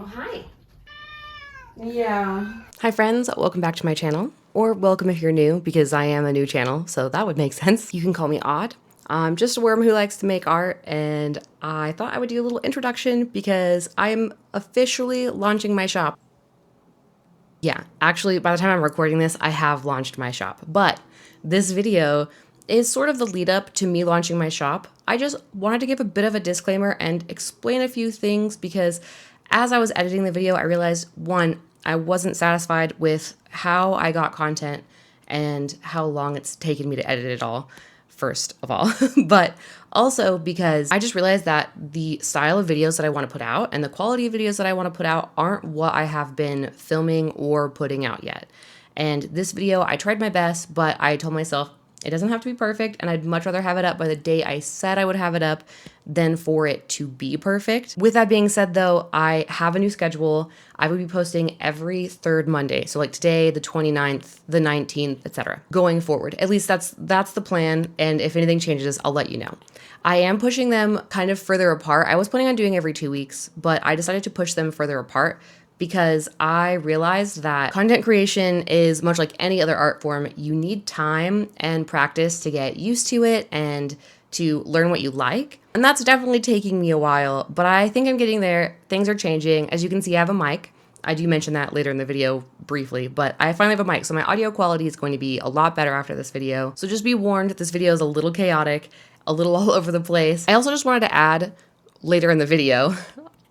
Oh, hi. Yeah. Hi friends, welcome back to my channel. Or welcome if you're new, because I am a new channel, so that would make sense. You can call me Odd. I'm just a worm who likes to make art, and I thought I would do a little introduction because I'm officially launching my shop. Yeah, actually, by the time I'm recording this, I have launched my shop. But this video is sort of the lead up to me launching my shop. I just wanted to give a bit of a disclaimer and explain a few things because as I was editing the video, I realized one, I wasn't satisfied with how I got content and how long it's taken me to edit it all, first of all. But also because I just realized that the style of videos that I want to put out and the quality of videos that I want to put out aren't what I have been filming or putting out yet. And this video, I tried my best, but I told myself it doesn't have to be perfect, and I'd much rather have it up by the day I said I would have it up than for it to be perfect. With that being said, though, I have a new schedule. I will be posting every third Monday. So like today, the 29th, the 19th, etc. Going forward. At least that's the plan, and if anything changes, I'll let you know. I am pushing them kind of further apart. I was planning on doing every 2 weeks, but I decided to push them further apart because I realized that content creation is much like any other art form. You need time and practice to get used to it and to learn what you like. And that's definitely taking me a while, but I think I'm getting there. Things are changing. As you can see, I have a mic. I do mention that later in the video briefly, but I finally have a mic, so my audio quality is going to be a lot better after this video. So just be warned, this video is a little chaotic, a little all over the place. I also just wanted to add later in the video,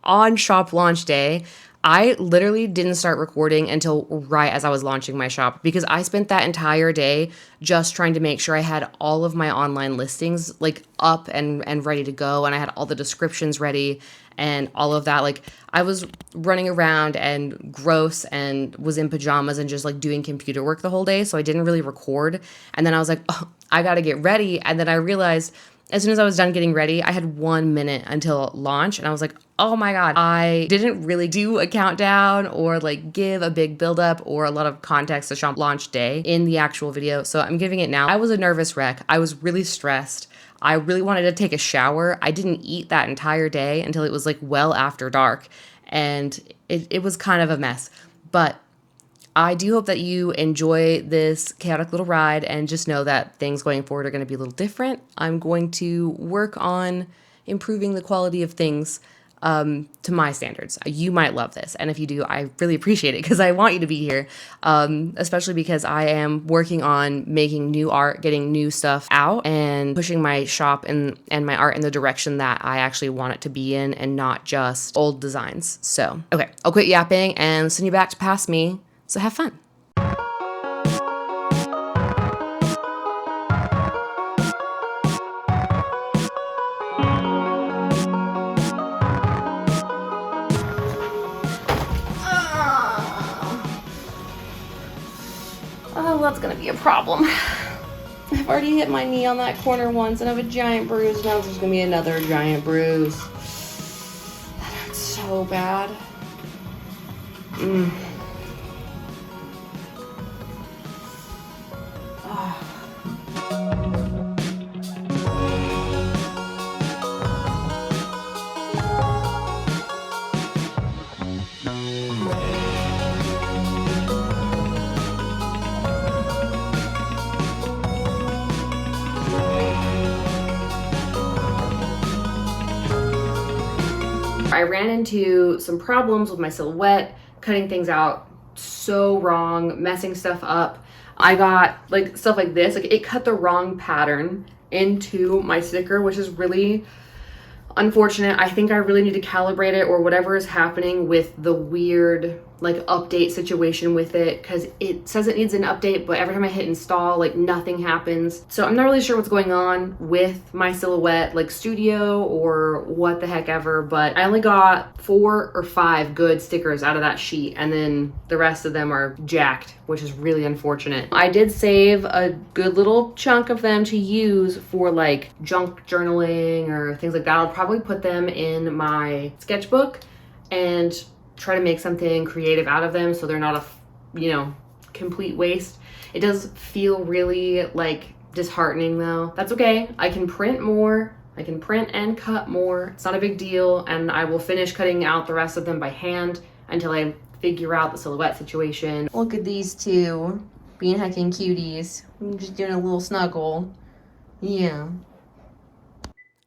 on shop launch day, I literally didn't start recording until right as I was launching my shop because I spent that entire day just trying to make sure I had all of my online listings like up and ready to go, and I had all the descriptions ready and all of that. Like I was running around and gross and was in pajamas and just like doing computer work the whole day, so I didn't really record. And then I was like, oh, I got to get ready, and then I realized as soon as I was done getting ready, I had 1 minute until launch, and I was like, oh my God, I didn't really do a countdown or like give a big buildup or a lot of context to shop launch day in the actual video. So I'm giving it now. I was a nervous wreck. I was really stressed. I really wanted to take a shower. I didn't eat that entire day until it was like well after dark, and it was kind of a mess. But I do hope that you enjoy this chaotic little ride and just know that things going forward are going to be a little different. I'm going to work on improving the quality of things to my standards. You might love this, and if you do, I really appreciate it because I want you to be here, especially because I am working on making new art, getting new stuff out, and pushing my shop and my art in the direction that I actually want it to be in and not just old designs. So, okay, I'll quit yapping and send you back to past me. So have fun. Oh, that's gonna be a problem. I've already hit my knee on that corner once and I have a giant bruise. Now there's gonna be another giant bruise. That hurts so bad. I ran into some problems with my silhouette, cutting things out so wrong, messing stuff up. I got like stuff like this, like it cut the wrong pattern into my sticker, which is really unfortunate. I think I really need to calibrate it or whatever is happening with the weird like update situation with it, because it says it needs an update, but every time I hit install, like nothing happens. So I'm not really sure what's going on with my silhouette, like studio or what the heck ever, but I only got 4 or 5 good stickers out of that sheet, and then the rest of them are jacked, which is really unfortunate. I did save a good little chunk of them to use for like junk journaling or things like that. I'll probably put them in my sketchbook and try to make something creative out of them so they're not a complete waste. It does feel really like disheartening though. That's okay. I can print more. I can print and cut more. It's not a big deal, and I will finish cutting out the rest of them by hand until I figure out the silhouette situation. Look at these two being heckin' cuties. I'm just doing a little snuggle. Yeah.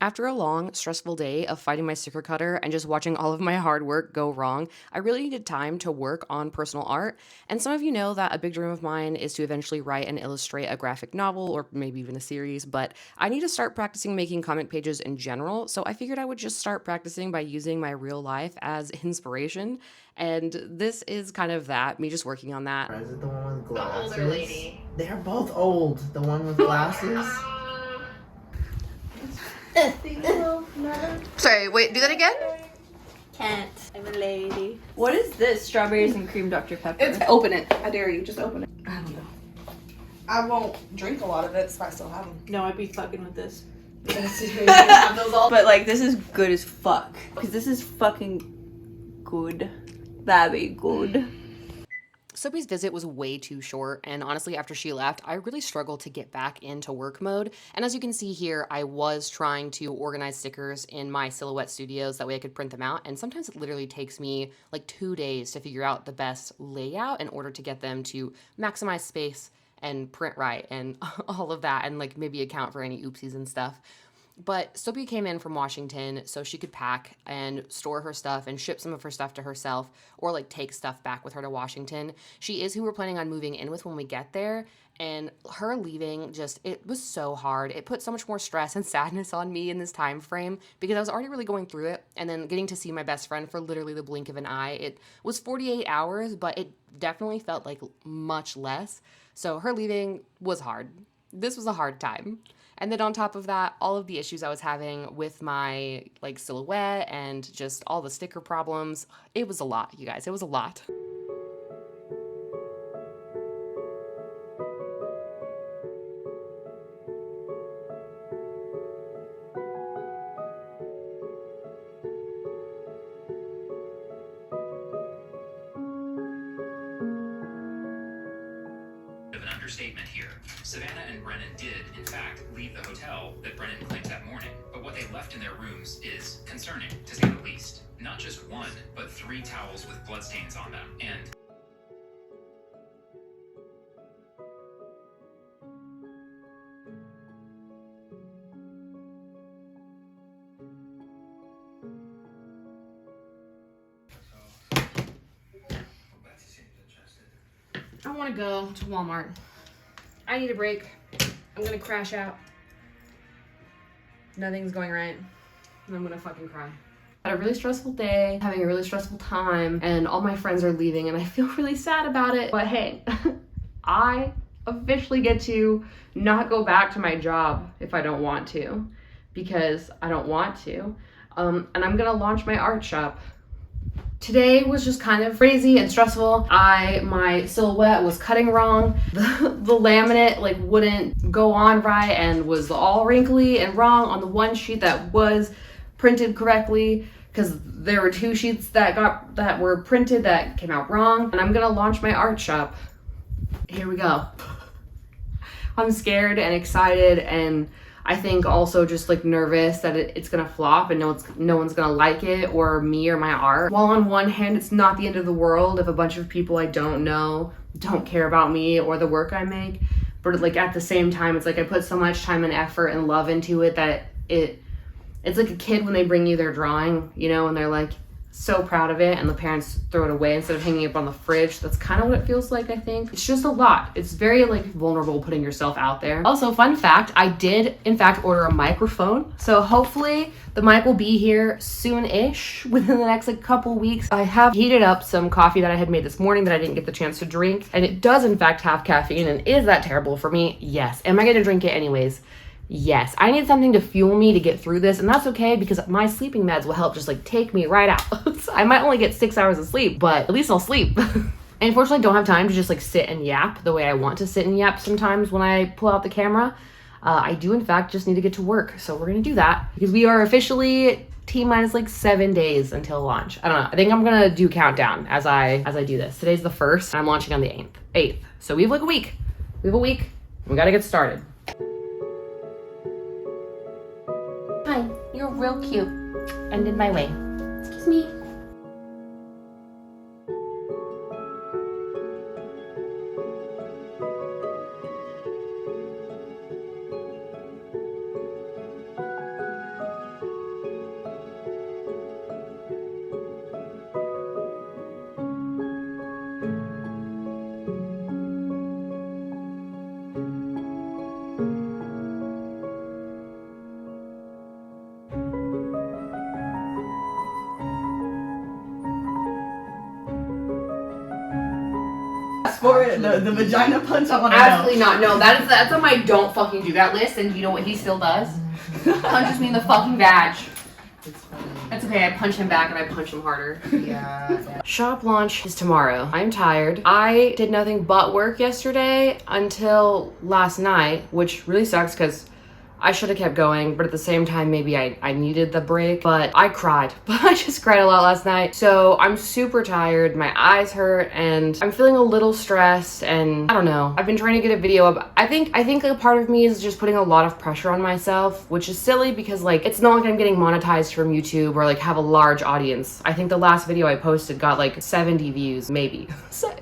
After a long, stressful day of fighting my sticker cutter and just watching all of my hard work go wrong, I really needed time to work on personal art. And some of you know that a big dream of mine is to eventually write and illustrate a graphic novel or maybe even a series, but I need to start practicing making comic pages in general, so I figured I would just start practicing by using my real life as inspiration. And this is kind of that, me just working on that. Is it the one with glasses? The older lady. They're both old. The one with glasses. Sorry, wait, do that again? Can't. I'm a lady. What is this? Strawberries and cream Dr. Pepper. Open it. I dare you. Just open it. I don't know. I won't drink a lot of it, so I still have them. No, I'd be fucking with this. Have those all. But like, this is good as fuck. Because this is fucking good. Very good. Sophie's visit was way too short, and honestly, after she left, I really struggled to get back into work mode. And as you can see here, I was trying to organize stickers in my Silhouette Studios, that way I could print them out, and sometimes it literally takes me like 2 days to figure out the best layout in order to get them to maximize space and print right and all of that, and like maybe account for any oopsies and stuff. But Sophie came in from Washington so she could pack and store her stuff and ship some of her stuff to herself, or like take stuff back with her to Washington. She is who we're planning on moving in with when we get there. And her leaving it was so hard. It put so much more stress and sadness on me in this time frame because I was already really going through it. And then getting to see my best friend for literally the blink of an eye. It was 48 hours, but it definitely felt like much less. So her leaving was hard. This was a hard time. And then on top of that, all of the issues I was having with my like silhouette and just all the sticker problems, it was a lot, you guys. It was a lot. Of an understatement here. Savannah and Brennan did, in fact, leave the hotel that Brennan claimed that morning, but what they left in their rooms is concerning, to say the least. Not just one, but 3 towels with bloodstains on them, and I want to go to Walmart. I need a break. I'm gonna crash out. Nothing's going right. And I'm gonna fucking cry. Had a really stressful day, having a really stressful time, and all my friends are leaving, and I feel really sad about it. But hey, I officially get to not go back to my job if I don't want to, because I don't want to. And I'm gonna launch my art shop. Today was just kind of crazy and stressful. My silhouette was cutting wrong. The laminate like wouldn't go on right and was all wrinkly and wrong on the one sheet that was printed correctly, because there were 2 sheets that were printed that came out wrong. And I'm gonna launch my art shop. Here we go. I'm scared and excited, and I think also just like nervous that it's gonna flop and no one's gonna like it, or me or my art. While on one hand, it's not the end of the world if a bunch of people I don't know don't care about me or the work I make, but like at the same time, it's like I put so much time and effort and love into it that it's like a kid when they bring you their drawing, you know, and they're like so proud of it and the parents throw it away instead of hanging it up on the fridge. That's kind of what it feels like, I think. It's just a lot. It's very like vulnerable putting yourself out there. Also, fun fact, I did in fact order a microphone. So hopefully the mic will be here soon-ish, within the next like couple weeks. I have heated up some coffee that I had made this morning that I didn't get the chance to drink. And it does in fact have caffeine, and is that terrible for me? Yes. Am I gonna drink it anyways? Yes, I need something to fuel me to get through this, and that's okay because my sleeping meds will help just like take me right out. So I might only get 6 hours of sleep, but at least I'll sleep. I unfortunately don't have time to just like sit and yap the way I want to sit and yap sometimes when I pull out the camera. I do in fact just need to get to work, so we're gonna do that because we are officially T-minus like 7 days until launch. I don't know, I think I'm gonna do countdown as I do this. Today's the 1st, and I'm launching on the 8th. So we have like a week. We gotta get started. Hi. real cute and in my way. Excuse me. For it, the vagina punch, I want to Absolutely not. No, that's on my don't fucking do that list, and you know what he still does? Punches me in the fucking vag. It's funny. That's okay, I punch him back and I punch him harder. Yeah. Shop launch is tomorrow. I'm tired. I did nothing but work yesterday until last night, which really sucks because I should have kept going, but at the same time, maybe I needed the break. But I cried. I just cried a lot last night. So I'm super tired. My eyes hurt and I'm feeling a little stressed and I don't know. I've been trying to get a video up. I think a part of me is just putting a lot of pressure on myself, which is silly because like it's not like I'm getting monetized from YouTube or like have a large audience. I think the last video I posted got like 70 views, maybe.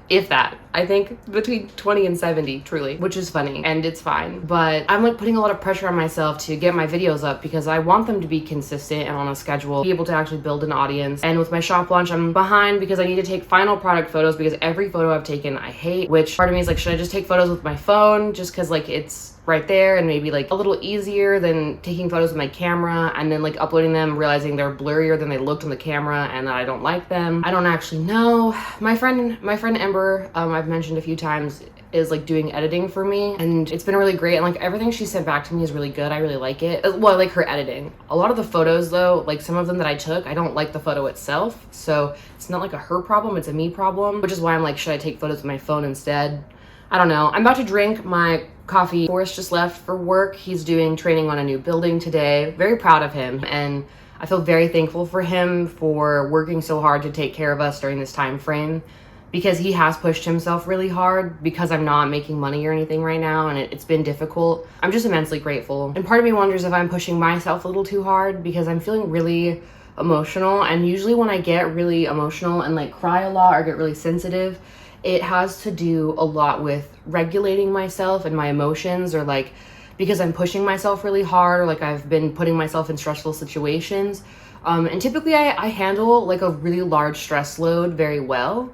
If that. I think between 20 and 70, truly, which is funny and it's fine. But I'm like putting a lot of pressure on myself to get my videos up because I want them to be consistent and on a schedule, be able to actually build an audience. And with my shop launch, I'm behind because I need to take final product photos because every photo I've taken I hate, which part of me is like, should I just take photos with my phone just because like it's right there and maybe like a little easier than taking photos with my camera and then like uploading them, realizing they're blurrier than they looked on the camera and that I don't like them. I don't actually know. My friend Ember, I've mentioned a few times, is like doing editing for me and it's been really great and like everything she sent back to me is really good. I really like it. Well, I like her editing. A lot of the photos though, like some of them that I took, I don't like the photo itself, so it's not like a her problem, it's a me problem, which is why I'm like, should I take photos with my phone instead? I don't know. I'm about to drink my coffee. Forrest just left for work. He's doing training on a new building today. Very proud of him and I feel very thankful for him for working so hard to take care of us during this time frame, because he has pushed himself really hard because I'm not making money or anything right now and it's been difficult. I'm just immensely grateful. And part of me wonders if I'm pushing myself a little too hard because I'm feeling really emotional, and usually when I get really emotional and like cry a lot or get really sensitive, it has to do a lot with regulating myself and my emotions, or like because I'm pushing myself really hard or like I've been putting myself in stressful situations. And typically I handle like a really large stress load very well.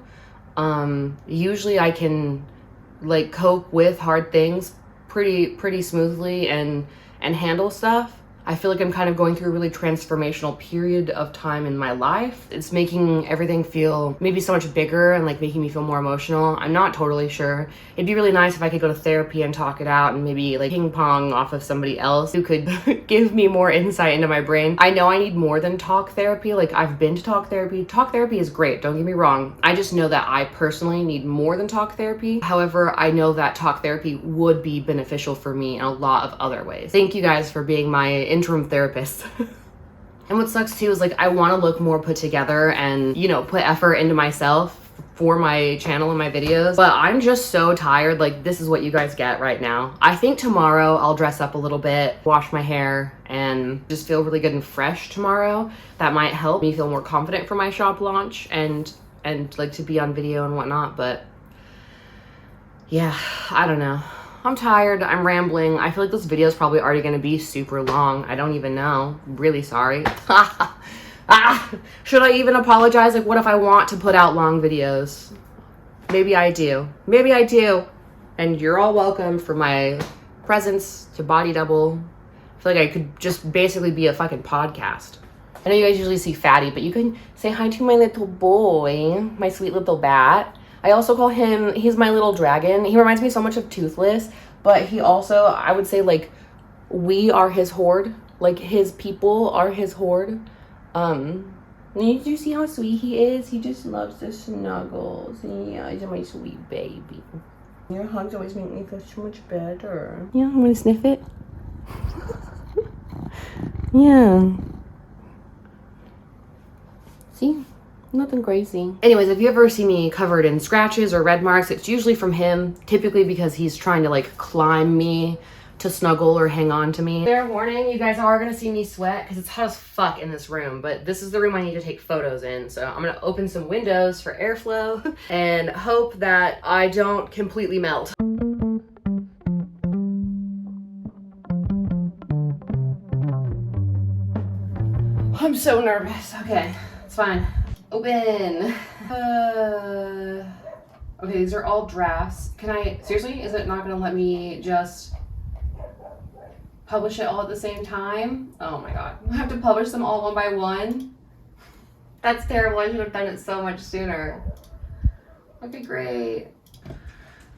Usually I can like cope with hard things pretty smoothly and handle stuff. I feel like I'm kind of going through a really transformational period of time in my life. It's making everything feel maybe so much bigger and like making me feel more emotional. I'm not totally sure. It'd be really nice if I could go to therapy and talk it out and maybe like ping pong off of somebody else who could give me more insight into my brain. I know I need more than talk therapy. Like I've been to talk therapy. Talk therapy is great, don't get me wrong. I just know that I personally need more than talk therapy. However, I know that talk therapy would be beneficial for me in a lot of other ways. Thank you guys for being my interim therapist. And what sucks too is like I want to look more put together and, you know, put effort into myself for my channel and my videos, but I'm just so tired. Like this is what you guys get right now. I think tomorrow I'll dress up a little bit, wash my hair, and just feel really good and fresh tomorrow. That might help me feel more confident for my shop launch and like to be on video and whatnot. But yeah, I don't know. I'm tired, I'm rambling. I feel like this video is probably already gonna be super long. I don't even know. I'm really sorry. Should I even apologize? Like what if I want to put out long videos? Maybe I do. Maybe I do. And you're all welcome for my presence to body double. I feel like I could just basically be a fucking podcast. I know you guys usually see Fatty, but you can say hi to my little boy, my sweet little bat. I also call him, he's my little dragon. He reminds me so much of Toothless, but he also, I would say like, we are his horde. Like his people are his horde. Did you see how sweet he is? He just loves the snuggles. Yeah, he's my sweet baby. Your hugs always make me feel so much better. Yeah, I'm gonna sniff it. Yeah. See? Nothing crazy. Anyways, if you ever see me covered in scratches or red marks, it's usually from him, typically because he's trying to like climb me to snuggle or hang on to me. Fair warning, you guys are gonna see me sweat because it's hot as fuck in this room, but this is the room I need to take photos in. So I'm gonna open some windows for airflow and hope that I don't completely melt. I'm so nervous. Okay, it's fine. Open. Okay, these are all drafts. Can I, seriously, is it not gonna let me just publish it all at the same time? Oh my God, I have to publish them all one by one? That's terrible, I should have done it so much sooner. Okay, great.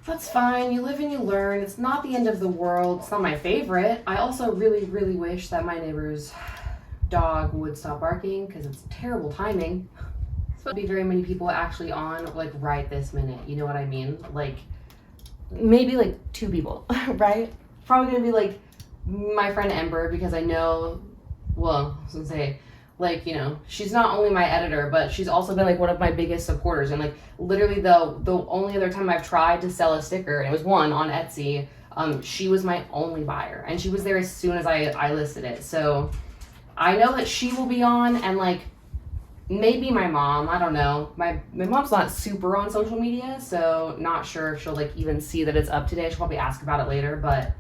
That's fine, you live and you learn. It's not the end of the world. It's not my favorite. I also really, really wish that my neighbor's dog would stop barking because it's terrible timing. So be very many people actually on like right this minute, you know what I mean? Like maybe like 2 people, right? Probably gonna be like my friend Ember, because I know, well, I was gonna say, like, you know, she's not only my editor, but she's also been like one of my biggest supporters. And like literally the only other time I've tried to sell a sticker, and it was one on Etsy, she was my only buyer, and she was there as soon as I listed it. So I know that she will be on, and like maybe my mom, I don't know. My mom's not super on social media, so not sure if she'll like even see that it's up today. She'll probably ask about it later, but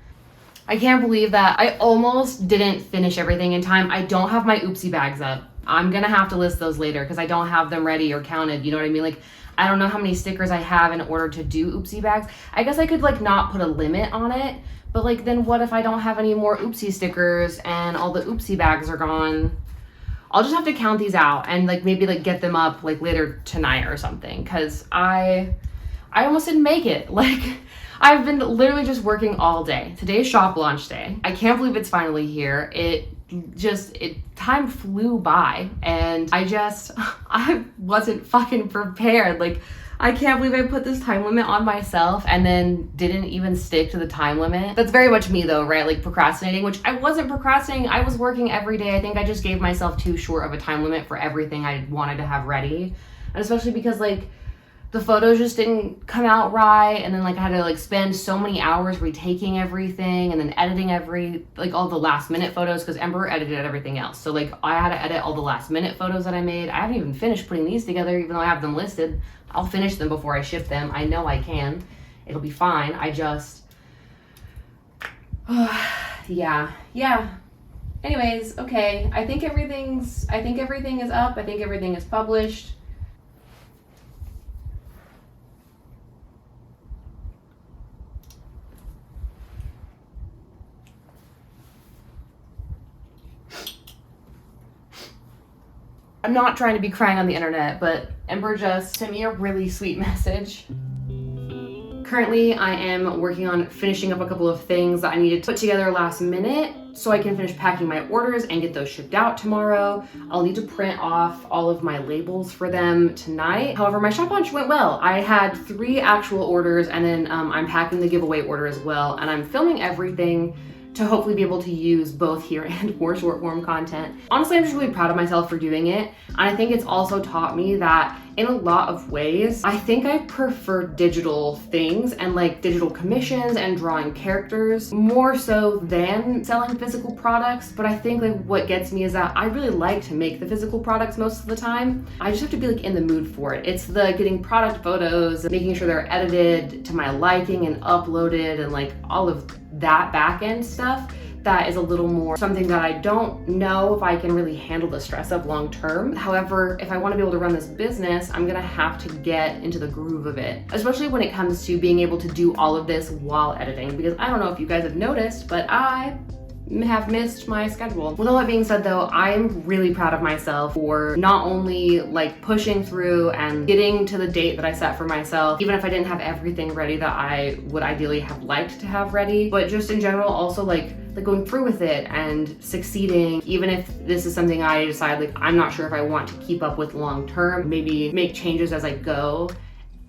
I can't believe that I almost didn't finish everything in time. I don't have my oopsie bags up. I'm gonna have to list those later because I don't have them ready or counted, you know what I mean? Like, I don't know how many stickers I have in order to do oopsie bags. I guess I could like not put a limit on it, but like then what if I don't have any more oopsie stickers and all the oopsie bags are gone? I'll just have to count these out and like maybe like get them up like later tonight or something, because I almost didn't make it. Like I've been literally just working all day. Today's shop launch day. I can't believe it's finally here. Time flew by, and I wasn't fucking prepared. Like I can't believe I put this time limit on myself and then didn't even stick to the time limit. That's very much me though, right? Like procrastinating, which I wasn't procrastinating. I was working every day. I think I just gave myself too short of a time limit for everything I wanted to have ready. And especially because like the photos just didn't come out right, and then like I had to like spend so many hours retaking everything and then editing all the last minute photos, because Ember edited everything else. So like I had to edit all the last minute photos that I made. I haven't even finished putting these together, even though I have them listed. I'll finish them before I ship them. I know I can. It'll be fine. I just yeah. Anyways, okay. I think everything is up. I think everything is published. I'm not trying to be crying on the internet, but Ember just sent me a really sweet message. Currently, I am working on finishing up a couple of things that I needed to put together last minute so I can finish packing my orders and get those shipped out tomorrow. I'll need to print off all of my labels for them tonight. However, my shop launch went well. I had 3 actual orders, and then I'm packing the giveaway order as well, and I'm filming everything to hopefully be able to use both here and more short form content. Honestly, I'm just really proud of myself for doing it. And I think it's also taught me that in a lot of ways, I think I prefer digital things and like digital commissions and drawing characters more so than selling physical products. But I think like what gets me is that I really like to make the physical products most of the time. I just have to be like in the mood for it. It's the getting product photos, making sure they're edited to my liking and uploaded, and like all of that back end stuff that is a little more something that I don't know if I can really handle the stress of long term. However, if I want to be able to run this business, I'm gonna have to get into the groove of it, especially when it comes to being able to do all of this while editing, because I don't know if you guys have noticed, but I have missed my schedule. With all that being said though, I'm really proud of myself for not only like pushing through and getting to the date that I set for myself, even if I didn't have everything ready that I would ideally have liked to have ready, but just in general also like going through with it and succeeding, even if this is something I decide like I'm not sure if I want to keep up with long term, maybe make changes as I go.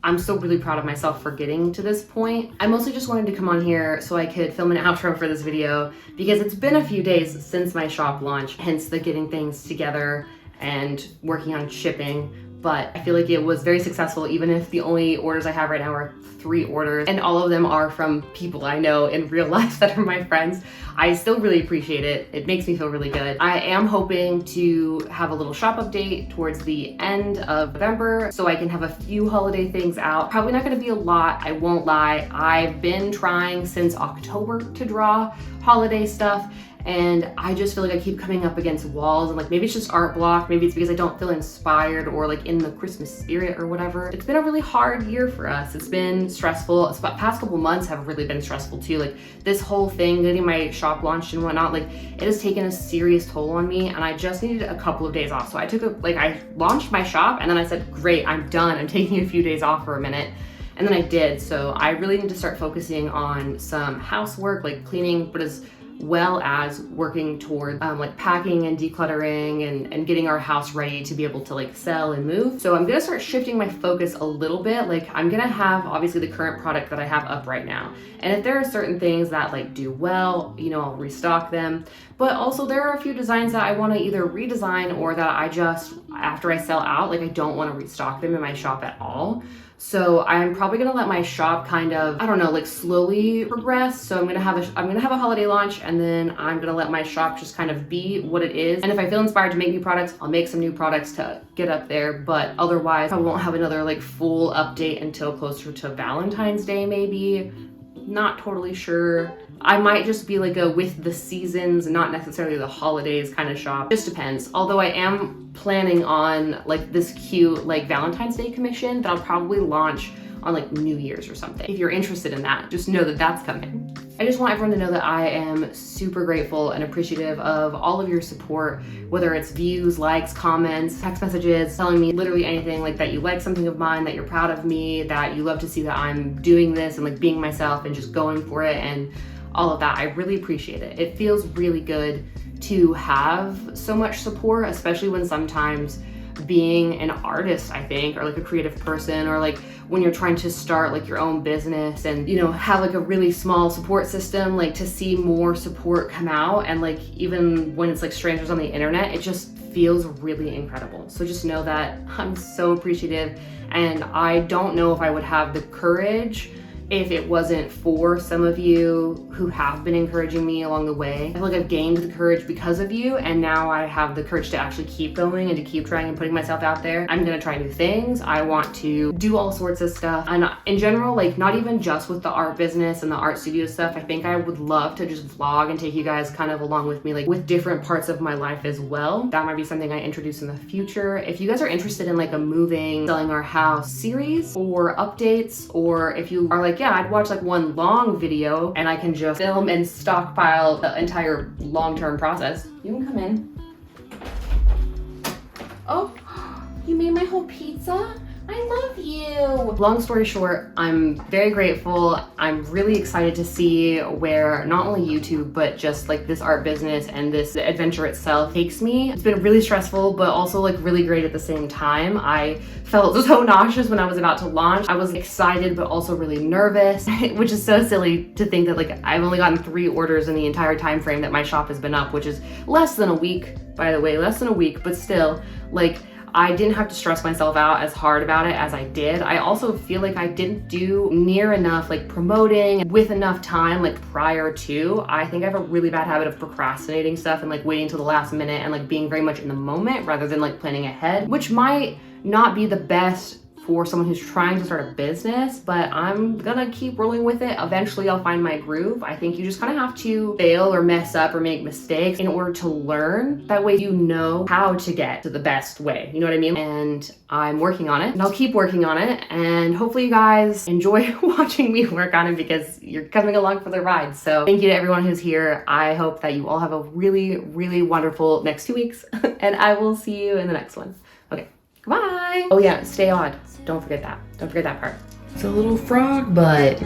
I'm still really proud of myself for getting to this point. I mostly just wanted to come on here so I could film an outro for this video because it's been a few days since my shop launch, hence the getting things together and working on shipping. but I feel like it was very successful, even if the only orders I have right now are 3 orders, and all of them are from people I know in real life that are my friends. I still really appreciate it. It makes me feel really good. I am hoping to have a little shop update towards the end of November so I can have a few holiday things out. Probably not gonna be a lot, I won't lie. I've been trying since October to draw holiday stuff, and I just feel like I keep coming up against walls, and like maybe it's just art block, maybe it's because I don't feel inspired or like in the Christmas spirit or whatever. It's been a really hard year for us. It's been stressful. The past couple months have really been stressful too. Like this whole thing, getting my shop launched and whatnot, like it has taken a serious toll on me, and I just needed a couple of days off. So I launched my shop, and then I said, great, I'm done. I'm taking a few days off for a minute. And then I did. So I really need to start focusing on some housework, like cleaning, but as well as working toward like packing and decluttering and getting our house ready to be able to like sell and move. So I'm gonna start shifting my focus a little bit. Like I'm gonna have obviously the current product that I have up right now. And if there are certain things that like do well, you know, I'll restock them. But also there are a few designs that I wanna either redesign or that I just, after I sell out, like I don't wanna restock them in my shop at all. So I'm probably gonna let my shop kind of, I don't know, like slowly progress. So I'm gonna have a holiday launch, and then I'm gonna let my shop just kind of be what it is. And if I feel inspired to make new products, I'll make some new products to get up there. But otherwise, I won't have another like full update until closer to Valentine's Day, maybe. Not totally sure. I might just be like a with the seasons, not necessarily the holidays kind of shop. Just depends. Although I am planning on like this cute like Valentine's Day commission that I'll probably launch on like New Year's or something. If you're interested in that, just know that that's coming. I just want everyone to know that I am super grateful and appreciative of all of your support, whether it's views, likes, comments, text messages, telling me literally anything, like that you like something of mine, that you're proud of me, that you love to see that I'm doing this and like being myself and just going for it, and all of that. I really appreciate it. It feels really good to have so much support, especially when sometimes being an artist, I think, or like a creative person, or like when you're trying to start like your own business and, you know, have like a really small support system, like to see more support come out, and like even when it's like strangers on the internet, it just feels really incredible. So just know that I'm so appreciative, and I don't know if I would have the courage if it wasn't for some of you who have been encouraging me along the way. I feel like I've gained the courage because of you, and now I have the courage to actually keep going and to keep trying and putting myself out there. I'm gonna try new things. I want to do all sorts of stuff. And in general, like not even just with the art business and the art studio stuff, I think I would love to just vlog and take you guys kind of along with me, like with different parts of my life as well. That might be something I introduce in the future. If you guys are interested in like a moving, selling our house series or updates, or if you are like, yeah, I'd watch like one long video and I can just film and stockpile the entire long-term process, you can come in. Oh, you made my whole pizza? I love you. Long story short, I'm very grateful. I'm really excited to see where not only YouTube, but just like this art business and this adventure itself takes me. It's been really stressful, but also like really great at the same time. I felt so nauseous when I was about to launch. I was excited, but also really nervous, which is so silly to think that like I've only gotten 3 orders in the entire time frame that my shop has been up, which is less than a week, by the way, less than a week, but still, like, I didn't have to stress myself out as hard about it as I did. I also feel like I didn't do near enough like promoting with enough time like prior to. I think I have a really bad habit of procrastinating stuff and like waiting till the last minute and like being very much in the moment rather than like planning ahead, which might not be the best for someone who's trying to start a business, but I'm gonna keep rolling with it. Eventually I'll find my groove. I think you just kind of have to fail or mess up or make mistakes in order to learn. That way you know how to get to the best way, you know what I mean? And I'm working on it, and I'll keep working on it, and hopefully you guys enjoy watching me work on it because you're coming along for the ride. So thank you to everyone who's here. I hope that you all have a really, really wonderful next 2 weeks, and I will see you in the next one. Okay, goodbye. Oh yeah, stay odd. Don't forget that. Don't forget that part. It's a little frog, but